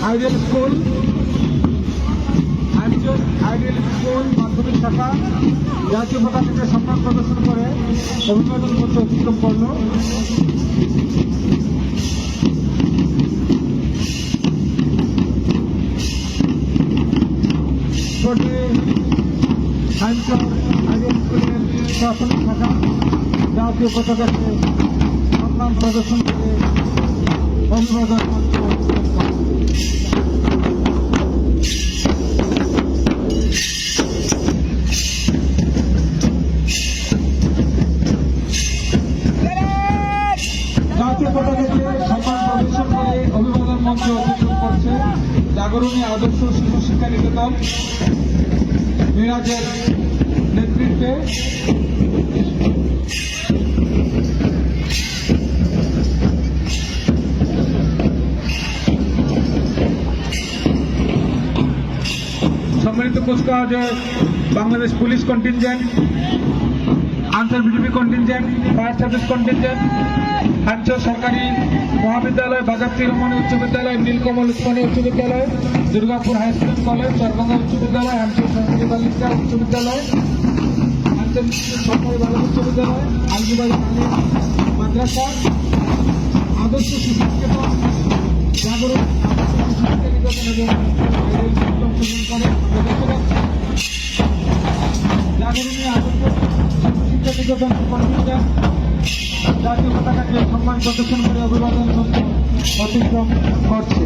Ideal school মাধ্যমিক শাখা জাতীয় পতাকাকে সম্মান প্রদর্শন করে অভিবাদন মঞ্চ অতিক্রম করল। আইডিয়াল স্কুলের প্রাথমিক শাখা জাতীয় পতাকাকে সম্মান প্রদর্শন করে অভিবাদন মঞ্চ অতিক্রম করল। জাতীয় পতাকাকে সম্মান প্রদর্শন করে অভিবাদন মঞ্চ অতিক্রম করছে জাগরণী আদর্শ শিশু শিক্ষা নিকেতন মিরাজের নেতৃত্বে। সম্মানিত কুচকাওয়াজের Bangladesh police contingent, Ansar BDP contingent, fire service contingent, Hamchar সরকারি মহাবিদ্যালয়, বাজারতি রহমানী উচ্চ বিদ্যালয়, নীলকমল উসমানী উচ্চ বিদ্যালয়, Durgapur high school college, Charganga উচ্চ বিদ্যালয়, হামচর সরকারি বালিকা উচ্চ বিদ্যালয়, হামচর সরকারি বালিকা উচ্চ বিদ্যালয়, আলগিবাজার আলী মাদ্রাসা, আদর্শ শিশু নিকেতন, জাগরণ জাগরণী আদর্শ শিক্ষা নিকেতন কন্টিনজেন্ট জাতীয় পতাকাকে সম্মান প্রদর্শন করে অভিবাদন অতিক্রম করছে।